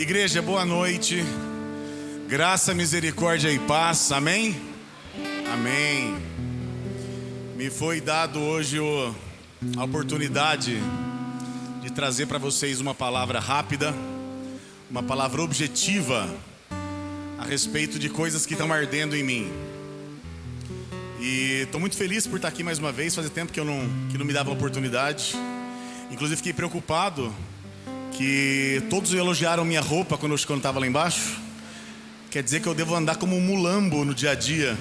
Igreja, boa noite. Graça, misericórdia e paz. Amém? Amém. Me foi dado hoje a oportunidade de trazer para vocês uma palavra rápida, uma palavra objetiva a respeito de coisas que estão ardendo em mim. E estou muito feliz por estar aqui mais uma vez. Fazia tempo que não me dava a oportunidade. Inclusive fiquei preocupado que todos elogiaram minha roupa quando eu estava lá embaixo. Quer dizer que eu devo andar como um mulambo no dia a dia.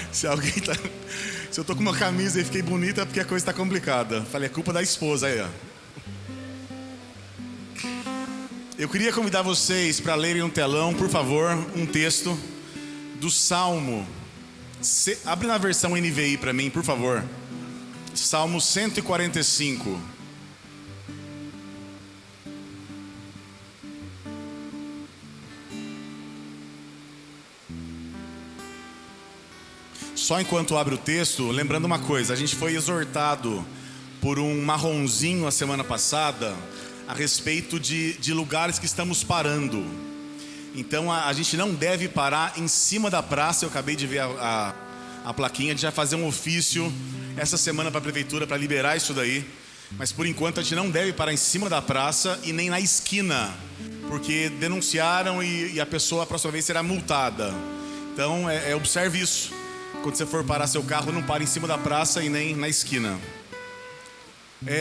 Se eu tô com uma camisa e fiquei bonita, é porque a coisa está complicada. Falei, é culpa da esposa aí, ó. Eu queria convidar vocês para lerem um telão, por favor, um texto do Salmo. Abre na versão NVI para mim, por favor. Salmo 145. Só enquanto abre o texto, lembrando uma coisa, a gente foi exortado por um marronzinho a semana passada a respeito de lugares que estamos parando. Então a gente não deve parar em cima da praça. Eu acabei de ver a plaquinha, a gente vai fazer um ofício essa semana para a prefeitura para liberar isso daí. Mas por enquanto a gente não deve parar em cima da praça e nem na esquina, porque denunciaram e a pessoa a próxima vez será multada. Então observe isso. Quando você for parar seu carro, não pare em cima da praça e nem na esquina.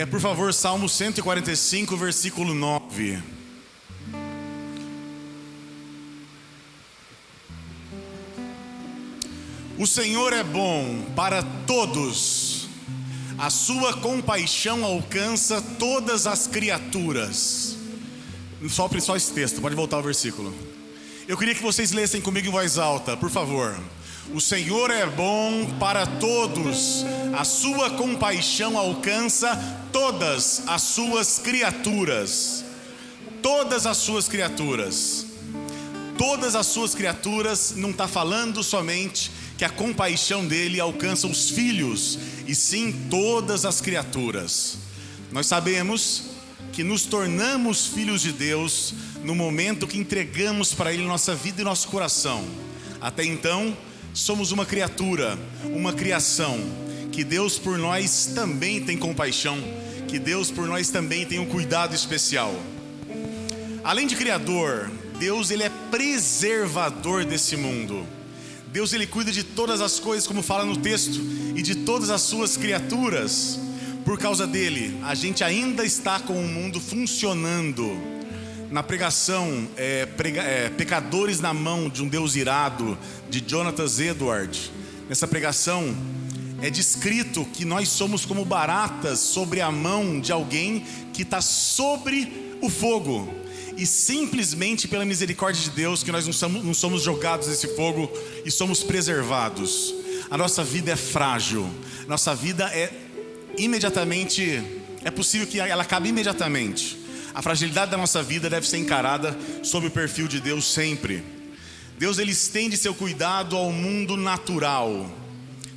Por favor, Salmo 145, versículo 9. O Senhor é bom para todos. A sua compaixão alcança todas as criaturas. Só esse texto, pode voltar ao versículo. Eu queria que vocês lessem comigo em voz alta, por favor. O Senhor é bom para todos, a sua compaixão alcança todas as suas criaturas. Todas as suas criaturas. Todas as suas criaturas não está falando somente que a compaixão dele alcança os filhos, e sim todas as criaturas. Nós sabemos que nos tornamos filhos de Deus no momento que entregamos para ele nossa vida e nosso coração. Até então, somos uma criatura, uma criação, que Deus por nós também tem compaixão, que Deus por nós também tem um cuidado especial. Além de criador, Deus ele é preservador desse mundo. Deus ele cuida de todas as coisas, como fala no texto, e de todas as suas criaturas. Por causa dele, a gente ainda está com o mundo funcionando. Na pregação, Pecadores na Mão de um Deus Irado, de Jonathan Edwards, nessa pregação é descrito que nós somos como baratas sobre a mão de alguém que está sobre o fogo. E simplesmente pela misericórdia de Deus que nós não somos jogados nesse fogo e somos preservados. A nossa vida é frágil, nossa vida é possível que ela acabe imediatamente. A fragilidade da nossa vida deve ser encarada sob o perfil de Deus sempre. Deus ele estende seu cuidado ao mundo natural.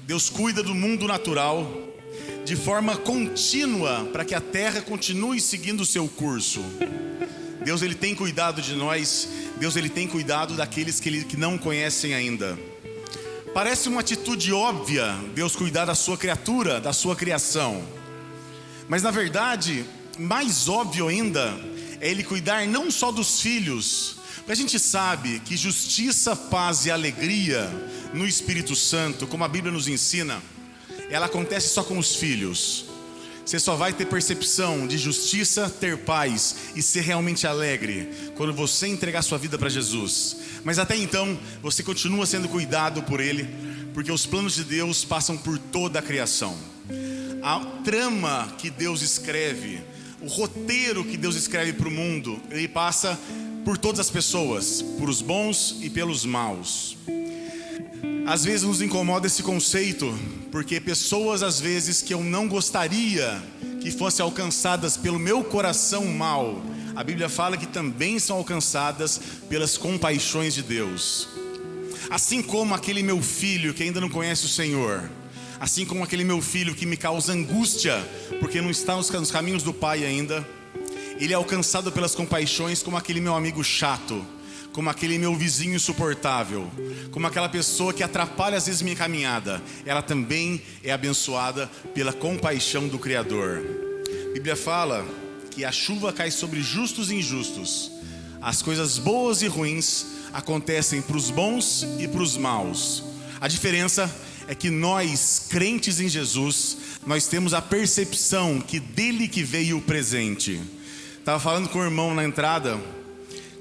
Deus cuida do mundo natural de forma contínua para que a terra continue seguindo o seu curso. Deus ele tem cuidado de nós. Deus ele tem cuidado daqueles que não conhecem ainda. Parece uma atitude óbvia Deus cuidar da sua criatura, da sua criação. Mas na verdade, mais óbvio ainda é ele cuidar não só dos filhos, porque a gente sabe que justiça, paz e alegria no Espírito Santo, como a Bíblia nos ensina, ela acontece só com os filhos. Você só vai ter percepção de justiça, ter paz e ser realmente alegre quando você entregar sua vida para Jesus. Mas até então, você continua sendo cuidado por ele, porque os planos de Deus passam por toda a criação. A trama que Deus escreve, o roteiro que Deus escreve para o mundo, ele passa por todas as pessoas, por os bons e pelos maus. Às vezes nos incomoda esse conceito, porque pessoas às vezes que eu não gostaria que fossem alcançadas pelo meu coração mau, a Bíblia fala que também são alcançadas pelas compaixões de Deus. Assim como aquele meu filho que ainda não conhece o Senhor, assim como aquele meu filho que me causa angústia porque não está nos caminhos do Pai ainda, Ele é alcançado pelas compaixões como aquele meu amigo chato, como aquele meu vizinho insuportável, como aquela pessoa que atrapalha às vezes minha caminhada. Ela também é abençoada pela compaixão do Criador. A Bíblia fala que a chuva cai sobre justos e injustos. As coisas boas e ruins acontecem para os bons e para os maus. A diferença é que nós, crentes em Jesus, nós temos a percepção que dele que veio o presente. Estava falando com o irmão na entrada,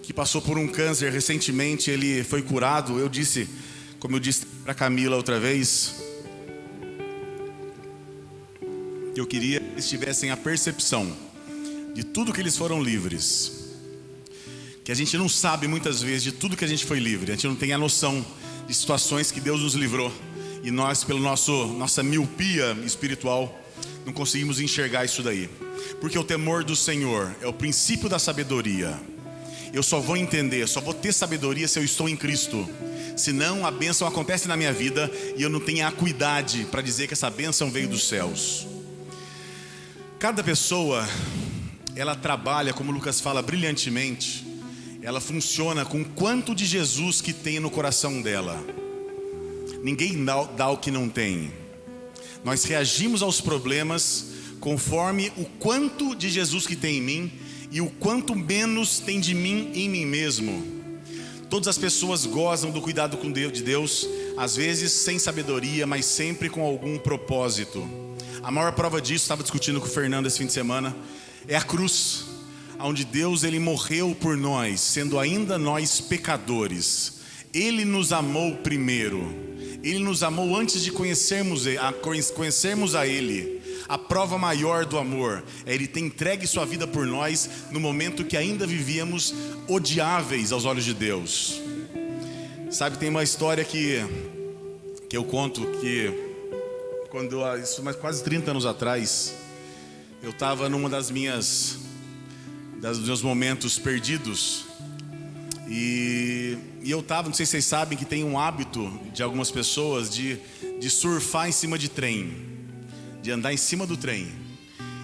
que passou por um câncer recentemente, ele foi curado. Eu disse, como eu disse para Camila outra vez, que eu queria que eles tivessem a percepção de tudo que eles foram livres. Que a gente não sabe muitas vezes de tudo que a gente foi livre. A gente não tem a noção de situações que Deus nos livrou. E nós, pela nossa miopia espiritual, não conseguimos enxergar isso daí. Porque o temor do Senhor é o princípio da sabedoria. Eu só vou entender, só vou ter sabedoria se eu estou em Cristo. Senão a bênção acontece na minha vida e eu não tenho a acuidade para dizer que essa bênção veio dos céus. Cada pessoa, ela trabalha, como Lucas fala brilhantemente, ela funciona com quanto de Jesus que tem no coração dela. Ninguém dá o que não tem. Nós reagimos aos problemas conforme o quanto de Jesus que tem em mim e o quanto menos tem de mim em mim mesmo. Todas as pessoas gozam do cuidado de Deus, às vezes sem sabedoria, mas sempre com algum propósito. A maior prova disso, estava discutindo com o Fernando esse fim de semana, é a cruz, onde Deus ele morreu por nós, sendo ainda nós pecadores. Ele nos amou primeiro. Ele nos amou antes de conhecermos a Ele. A prova maior do amor é Ele ter entregue sua vida por nós no momento que ainda vivíamos odiáveis aos olhos de Deus. Sabe, tem uma história que eu conto que isso mais quase 30 anos atrás, eu estava numa dos meus momentos perdidos. E eu estava, não sei se vocês sabem que tem um hábito de algumas pessoas de surfar em cima de trem, de andar em cima do trem.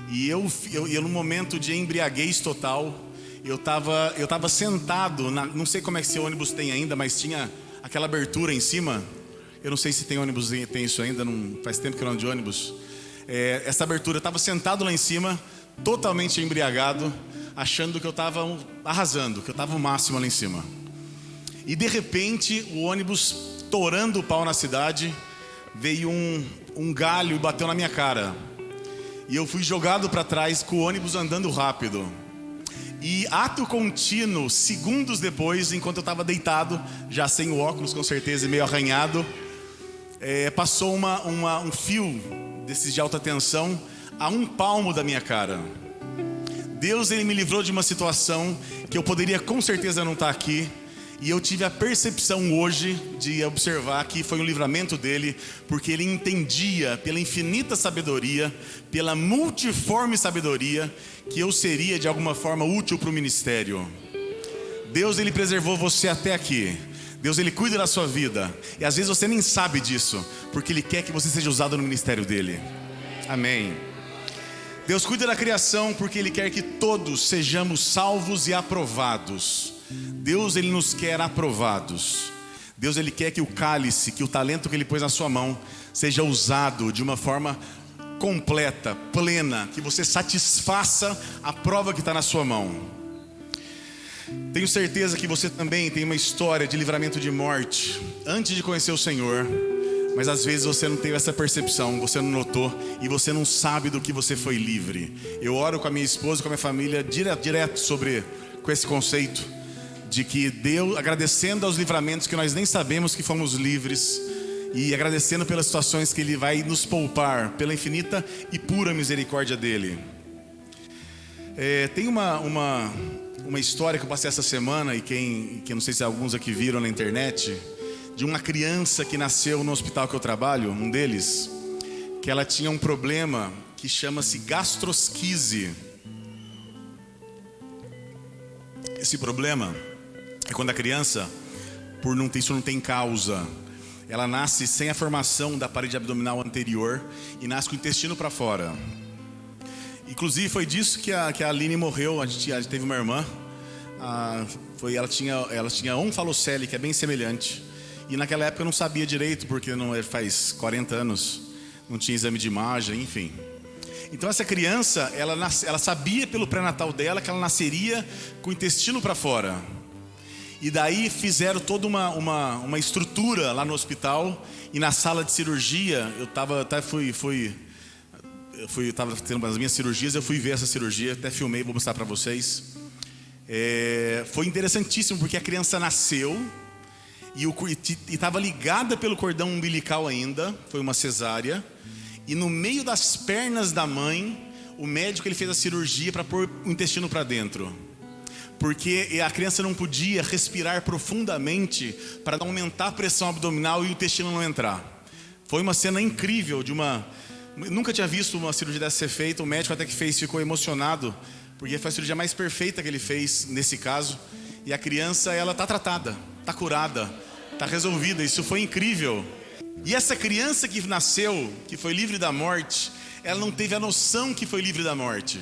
E eu num momento de embriaguez total, eu estava sentado, não sei como é que esse ônibus tem ainda, mas tinha aquela abertura em cima. Eu não sei se tem ônibus, tem isso ainda, não, faz tempo que eu não ando de ônibus. Essa abertura, eu estava sentado lá em cima, totalmente embriagado, achando que eu estava arrasando, que eu estava o máximo lá em cima. E de repente, o ônibus torando o pau na cidade, veio um galho e bateu na minha cara. E eu fui jogado para trás com o ônibus andando rápido. E ato contínuo, segundos depois, enquanto eu estava deitado, já sem o óculos com certeza e meio arranhado, passou um fio desses de alta tensão a 1 palmo da minha cara. Deus ele me livrou de uma situação que eu poderia com certeza não estar aqui. E eu tive a percepção hoje de observar que foi um livramento dele, porque ele entendia pela infinita sabedoria, pela multiforme sabedoria, que eu seria de alguma forma útil para o ministério. Deus ele preservou você até aqui. Deus ele cuida da sua vida. E às vezes você nem sabe disso, porque ele quer que você seja usado no ministério dele. Amém. Deus cuida da criação porque Ele quer que todos sejamos salvos e aprovados. Deus Ele nos quer aprovados. Deus Ele quer que o cálice, que o talento que Ele pôs na sua mão seja usado de uma forma completa, plena, que você satisfaça a prova que está na sua mão. Tenho certeza que você também tem uma história de livramento de morte antes de conhecer o Senhor. Mas às vezes você não teve essa percepção, você não notou e você não sabe do que você foi livre. Eu oro com a minha esposa, com a minha família direto com esse conceito de que Deus, agradecendo aos livramentos que nós nem sabemos que fomos livres e agradecendo pelas situações que Ele vai nos poupar pela infinita e pura misericórdia dEle. Tem uma história que eu passei essa semana e quem não sei se alguns aqui viram na internet, de uma criança que nasceu no hospital que eu trabalho, um deles, que ela tinha um problema que chama-se gastrosquise. Esse problema é quando a criança, isso não tem causa, ela nasce sem a formação da parede abdominal anterior e nasce com o intestino para fora. Inclusive foi disso que a Aline morreu. A gente teve uma irmã, ela tinha um falocele que é bem semelhante. E naquela época eu não sabia direito, porque faz 40 anos, não tinha exame de imagem, enfim. Então essa criança, ela sabia pelo pré-natal dela que ela nasceria com o intestino para fora. E daí fizeram toda uma estrutura lá no hospital. E na sala de cirurgia, eu estava tendo as minhas cirurgias, eu fui ver essa cirurgia, até filmei, vou mostrar para vocês. Foi interessantíssimo, porque a criança nasceu e estava ligada pelo cordão umbilical ainda, foi uma cesárea. E no meio das pernas da mãe, o médico ele fez a cirurgia para pôr o intestino para dentro. Porque a criança não podia respirar profundamente para aumentar a pressão abdominal e o intestino não entrar. Foi uma cena incrível nunca tinha visto uma cirurgia dessa ser feita. O médico até que fez ficou emocionado, porque foi a cirurgia mais perfeita que ele fez nesse caso. E a criança, ela está tratada, está curada, está resolvida. Isso foi incrível. E essa criança que nasceu, que foi livre da morte, ela não teve a noção que foi livre da morte.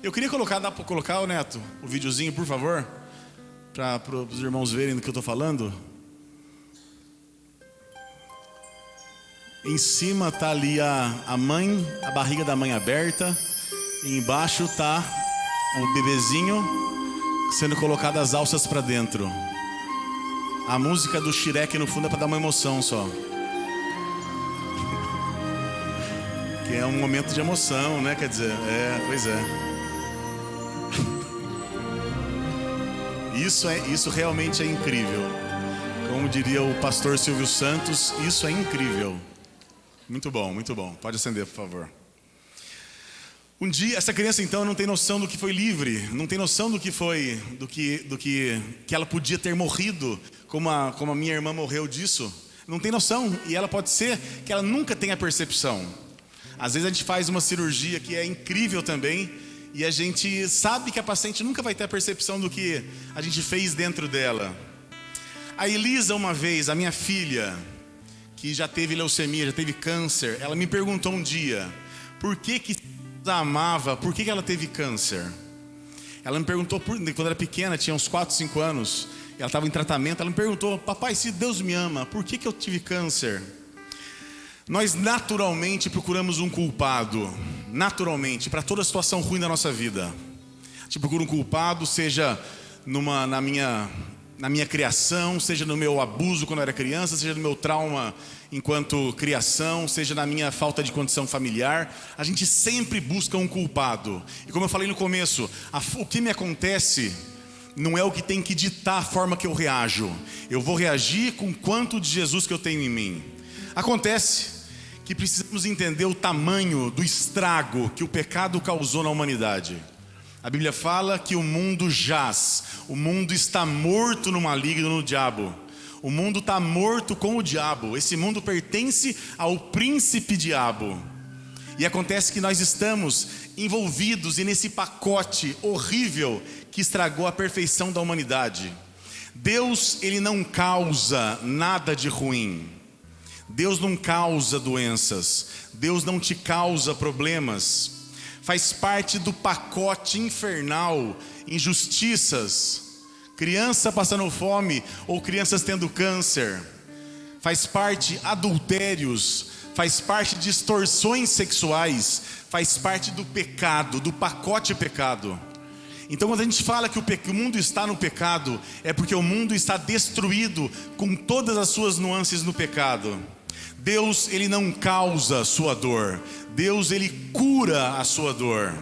Eu queria dá para colocar, Neto, o videozinho, por favor, para os irmãos verem do que eu estou falando. Em cima está ali a mãe, a barriga da mãe aberta, e embaixo está o bebezinho sendo colocado as alças para dentro. A música do Shrek no fundo é para dar uma emoção só. Que é um momento de emoção, né? Quer dizer, pois é. Isso realmente é incrível. Como diria o pastor Silvio Santos, isso é incrível. Muito bom, muito bom. Pode acender, por favor. Um dia, essa criança então não tem noção do que foi livre, não tem noção do que foi, do que ela podia ter morrido, como a minha irmã morreu disso. Não tem noção, e ela pode ser que ela nunca tenha percepção. Às vezes a gente faz uma cirurgia que é incrível também, e a gente sabe que a paciente nunca vai ter a percepção do que a gente fez dentro dela. A Elisa, uma vez, a minha filha, que já teve leucemia, já teve câncer, ela me perguntou um dia, por que ela amava, por que ela teve câncer? Ela me perguntou, quando era pequena, tinha uns 4, 5 anos, ela estava em tratamento, ela me perguntou, papai, se Deus me ama, por que eu tive câncer? Nós naturalmente procuramos um culpado, naturalmente, para toda situação ruim da nossa vida. A gente procura um culpado, seja na minha criação, seja no meu abuso quando eu era criança, seja no meu trauma enquanto criação, seja na minha falta de condição familiar. A gente sempre busca um culpado. E como eu falei no começo, o que me acontece não é o que tem que ditar a forma que eu reajo. Eu vou reagir com quanto de Jesus que eu tenho em mim. Acontece que precisamos entender o tamanho do estrago que o pecado causou na humanidade. A Bíblia fala que o mundo jaz, o mundo está morto no maligno, no diabo. O mundo está morto com o diabo. Esse mundo pertence ao príncipe diabo. E acontece que nós estamos envolvidos nesse pacote horrível que estragou a perfeição da humanidade. Deus, ele não causa nada de ruim. Deus não causa doenças. Deus não te causa problemas. Faz parte do pacote infernal, injustiças, criança passando fome ou crianças tendo câncer. Faz parte adultérios, faz parte distorções sexuais, faz parte do pecado, do pacote pecado. Então quando a gente fala que o mundo está no pecado, é porque o mundo está destruído com todas as suas nuances no pecado. Deus, ele não causa a sua dor. Deus, ele cura a sua dor.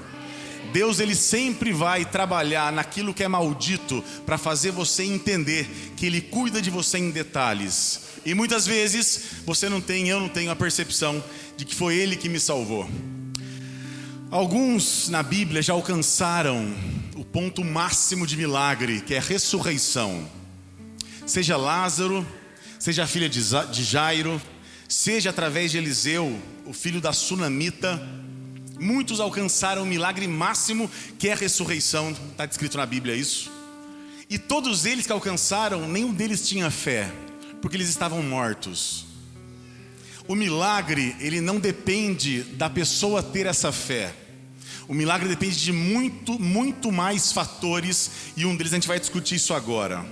Deus, ele sempre vai trabalhar naquilo que é maldito para fazer você entender que ele cuida de você em detalhes. E muitas vezes eu não tenho a percepção de que foi ele que me salvou. Alguns na Bíblia já alcançaram o ponto máximo de milagre, que é a ressurreição. Seja Lázaro, seja a filha de Jairo, seja através de Eliseu, o filho da sunamita. Muitos alcançaram o milagre máximo, que é a ressurreição. Está descrito na Bíblia isso. E todos eles que alcançaram, nenhum deles tinha fé, porque eles estavam mortos. O milagre, ele não depende da pessoa ter essa fé. O milagre depende de muito mais fatores, e um deles a gente vai discutir isso agora.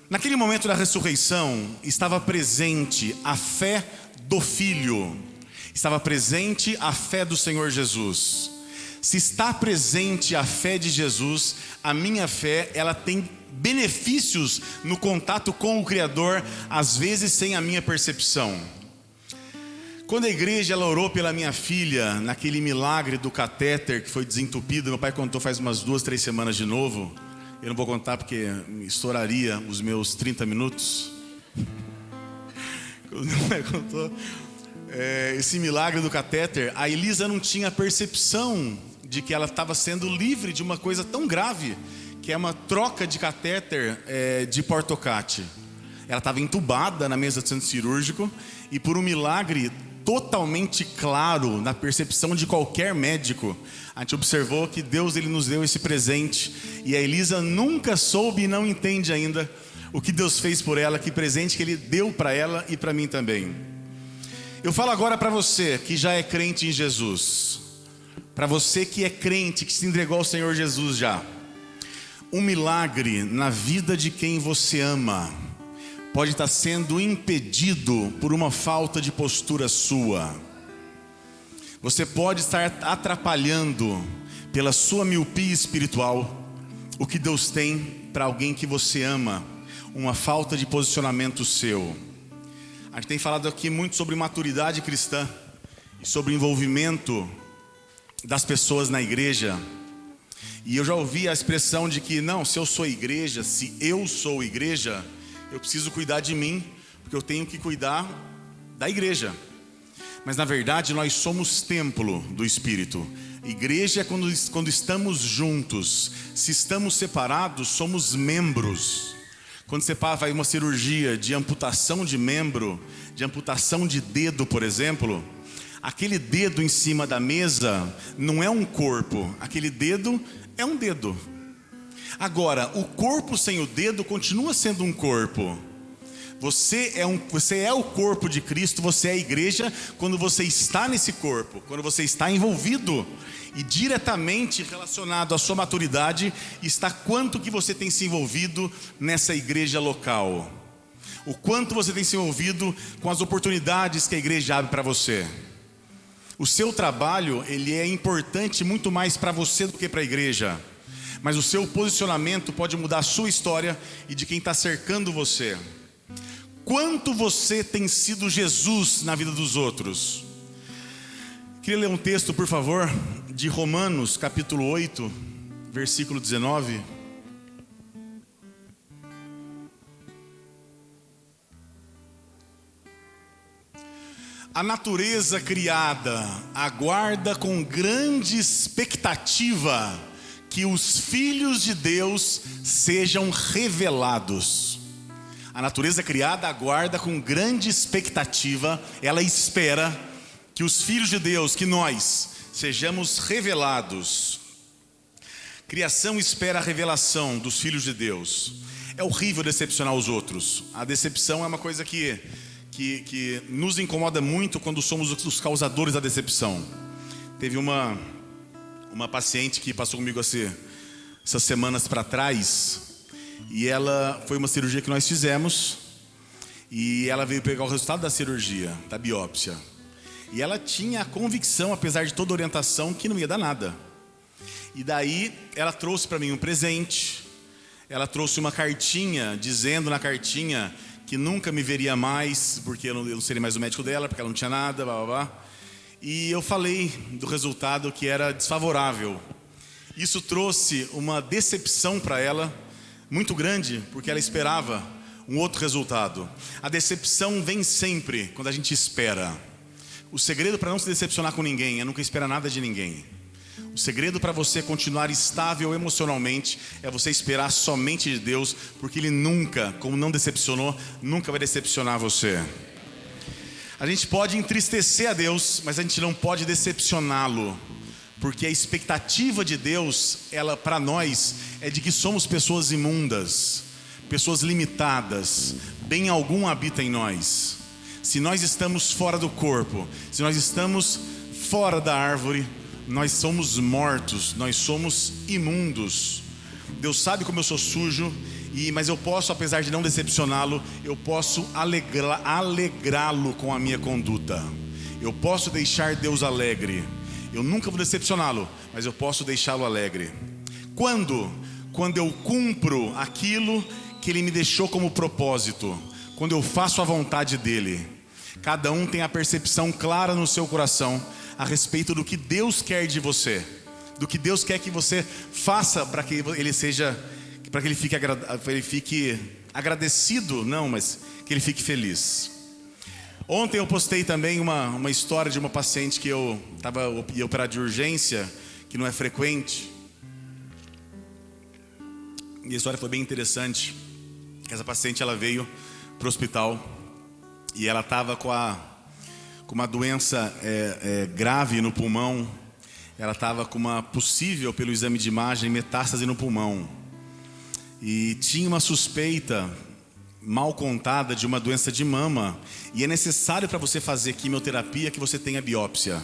Naquele momento da ressurreição, estava presente a fé do Filho, estava presente a fé do Senhor Jesus. Se está presente a fé de Jesus, a minha fé, ela tem benefícios no contato com o Criador, às vezes sem a minha percepção. Quando a igreja ela orou pela minha filha, naquele milagre do catéter que foi desentupido, meu pai contou faz umas 2-3 semanas de novo. Eu não vou contar porque estouraria os meus 30 minutos. Quando meu pai contou esse milagre do catéter, a Elisa não tinha percepção de que ela estava sendo livre de uma coisa tão grave, que é uma troca de catéter de portocate. Ela estava entubada na mesa de centro cirúrgico, e por um milagre totalmente claro na percepção de qualquer médico, a gente observou que Deus ele nos deu esse presente, e a Elisa nunca soube e não entende ainda o que Deus fez por ela, que presente que Ele deu para ela e para mim também. Eu falo agora para você que já é crente em Jesus, para você que é crente, que se entregou ao Senhor Jesus já. Um milagre na vida de quem você ama pode estar sendo impedido por uma falta de postura sua. Você pode estar atrapalhando pela sua miopia espiritual o que Deus tem para alguém que você ama, uma falta de posicionamento seu. A gente tem falado aqui muito sobre maturidade cristã e sobre envolvimento das pessoas na igreja. E eu já ouvi a expressão de que não, se eu sou igreja, eu preciso cuidar de mim, porque eu tenho que cuidar da igreja. Mas na verdade nós somos templo do Espírito. Igreja é quando estamos juntos. Se estamos separados, somos membros. Quando você vai uma cirurgia de amputação de membro, de amputação de dedo, por exemplo, aquele dedo em cima da mesa não é um corpo, aquele dedo é um dedo. Agora, o corpo sem o dedo continua sendo um corpo. Você é o corpo de Cristo, você é a igreja quando você está nesse corpo, quando você está envolvido. E diretamente relacionado à sua maturidade está quanto que você tem se envolvido nessa igreja local. O quanto você tem se envolvido com as oportunidades que a igreja abre para você. O seu trabalho, ele é importante muito mais para você do que para a igreja. Mas o seu posicionamento pode mudar a sua história e de quem está cercando você. Quanto você tem sido Jesus na vida dos outros? Queria ler um texto, por favor, de Romanos, capítulo 8, versículo 19. A natureza criada aguarda com grande expectativa que os filhos de Deus sejam revelados. A natureza criada aguarda com grande expectativa, ela espera que os filhos de Deus, que nós, sejamos revelados. Criação espera a revelação dos filhos de Deus. É horrível decepcionar os outros. A decepção é uma coisa que nos incomoda muito quando somos os causadores da decepção. Teve uma paciente que passou comigo essas semanas para trás, e ela foi uma cirurgia que nós fizemos, e ela veio pegar o resultado da cirurgia, da biópsia, e ela tinha a convicção, apesar de toda a orientação, que não ia dar nada. E daí ela trouxe para mim um presente, ela trouxe uma cartinha, dizendo na cartinha que nunca me veria mais, porque eu não seria mais o médico dela, porque ela não tinha nada, blá blá blá. E eu falei do resultado que era desfavorável. Isso trouxe uma decepção para ela muito grande, porque ela esperava um outro resultado. A decepção vem sempre quando a gente espera. O segredo para não se decepcionar com ninguém é nunca esperar nada de ninguém. O segredo para você continuar estável emocionalmente é você esperar somente de Deus, porque Ele nunca, como não decepcionou, nunca vai decepcionar você. A gente pode entristecer a Deus, mas a gente não pode decepcioná-lo, porque a expectativa de Deus, ela para nós, é de que somos pessoas imundas, pessoas limitadas, bem algum habita em nós. Se nós estamos fora do corpo, se nós estamos fora da árvore, nós somos mortos, nós somos imundos. Deus sabe como eu sou sujo, mas eu posso, apesar de não decepcioná-lo, eu posso alegrá-lo com a minha conduta. Eu posso deixar Deus alegre. Eu nunca vou decepcioná-lo, mas eu posso deixá-lo alegre. Quando eu cumpro aquilo que Ele me deixou como propósito, quando eu faço a vontade dEle. Cada um tem a percepção clara no seu coração a respeito do que Deus quer de você, do que Deus quer que você faça para que Ele seja, para que ele fique agradecido, não, mas que Ele fique feliz. Ontem eu postei também uma história de uma paciente que eu ia operar de urgência, que não é frequente. E a história foi bem interessante. Essa paciente, ela veio para o hospital e ela estava com uma doença grave no pulmão. Ela estava com uma possível, pelo exame de imagem, metástase no pulmão. E tinha uma suspeita mal contada de uma doença de mama. E é necessário para você fazer quimioterapia que você tenha biópsia.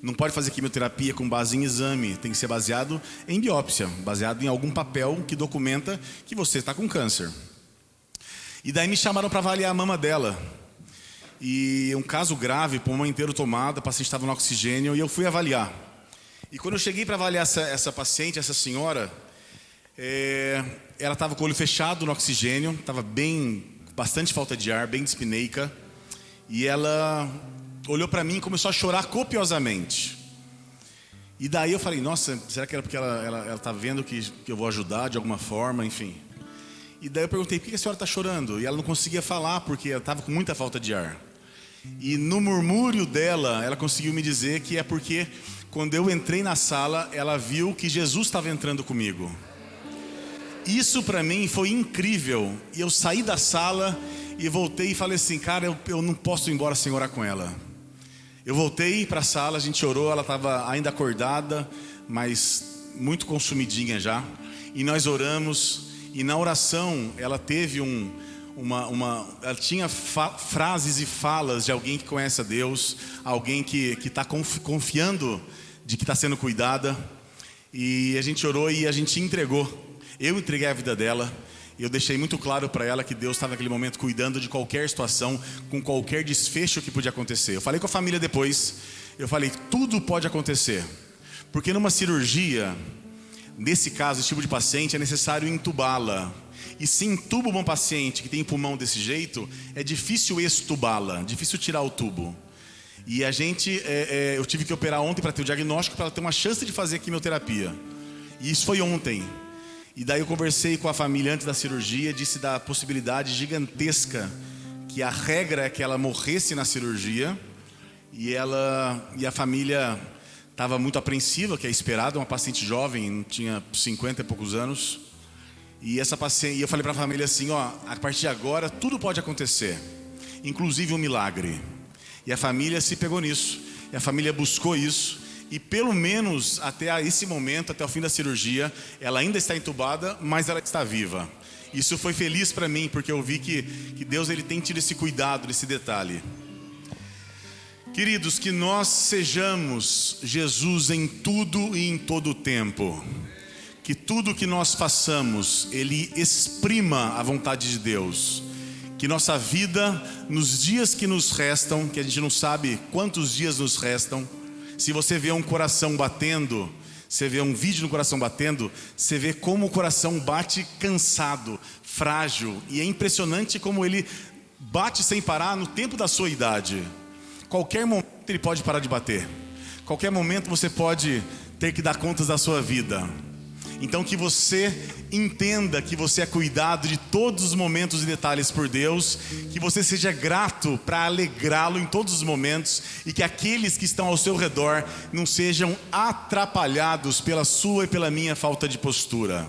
Não pode fazer quimioterapia com base em exame, tem que ser baseado em biópsia, baseado em algum papel que documenta que você está com câncer. E daí me chamaram para avaliar a mama dela. E um caso grave, pulmão inteiro tomado, a paciente estava no oxigênio e eu fui avaliar. E quando eu cheguei para avaliar essa paciente, essa senhora, ela estava com o olho fechado no oxigênio, estava bastante falta de ar, bem dispneica. E ela olhou para mim e começou a chorar copiosamente. E daí eu falei, nossa, será que era porque ela está vendo que eu vou ajudar de alguma forma, enfim. E daí eu perguntei, por que a senhora está chorando? E ela não conseguia falar porque ela estava com muita falta de ar. E no murmúrio dela, ela conseguiu me dizer que é porque quando eu entrei na sala, ela viu que Jesus estava entrando comigo. Isso para mim foi incrível. E eu saí da sala e voltei e falei assim, cara, eu não posso ir embora sem orar com ela. Eu voltei para a sala, a gente orou, ela estava ainda acordada, mas muito consumidinha já. E nós oramos, e na oração ela teve ela tinha frases e falas de alguém que conhece a Deus, alguém que está confiando de que está sendo cuidada. E a gente orou e a gente entregou. Eu entreguei a vida dela. Eu deixei muito claro para ela que Deus estava naquele momento cuidando de qualquer situação, com qualquer desfecho que podia acontecer. Eu falei com a família depois, eu falei, tudo pode acontecer. Porque numa cirurgia, nesse caso, esse tipo de paciente, é necessário entubá-la. E se entuba uma paciente que tem pulmão desse jeito, é difícil extubá-la, difícil tirar o tubo. E eu tive que operar ontem para ter o diagnóstico, para ela ter uma chance de fazer quimioterapia. E isso foi ontem. E daí eu conversei com a família antes da cirurgia, disse da possibilidade gigantesca, que a regra é que ela morresse na cirurgia. E a família estava muito apreensiva, que é esperado, uma paciente jovem, tinha 50 e poucos anos. E essa paciente, eu falei para a família assim, a partir de agora tudo pode acontecer, inclusive um milagre. E a família se pegou nisso, e a família buscou isso. E pelo menos até esse momento, até o fim da cirurgia, ela ainda está entubada, mas ela está viva. Isso foi feliz para mim, porque eu vi que Deus ele tem tido esse cuidado, esse detalhe. Queridos, que nós sejamos Jesus em tudo e em todo o tempo. Que tudo que nós façamos, Ele exprima a vontade de Deus. Que nossa vida, nos dias que nos restam, que a gente não sabe quantos dias nos restam, se você vê um coração batendo, você vê um vídeo no coração batendo, você vê como o coração bate cansado, frágil. E é impressionante como ele bate sem parar no tempo da sua idade. Qualquer momento ele pode parar de bater. Qualquer momento você pode ter que dar contas da sua vida. Então que você entenda que você é cuidado de todos os momentos e detalhes por Deus, que você seja grato para alegrá-lo em todos os momentos, e que aqueles que estão ao seu redor não sejam atrapalhados pela sua e pela minha falta de postura.